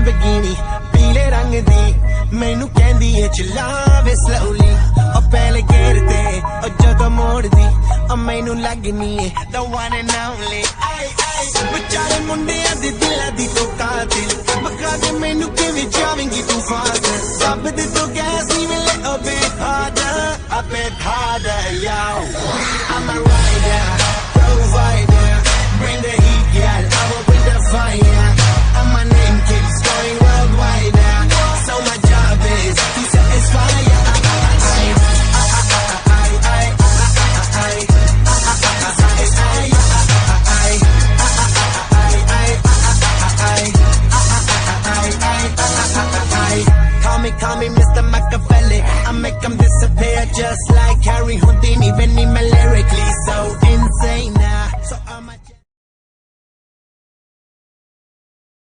Lamborghini पीले रंग दी मैनू कहंदी है चलावे slowly ओ पहले गेर ते ओ जदों मोड़ दी ओ मैनू लगनी है the one and only बेचारे मुंडियां दे दिलां दी तो कातिल बका दे मैनू किवें जावेंगी तू फादर सब दे तो गैस नहीं मिले a bit harder yo I'm a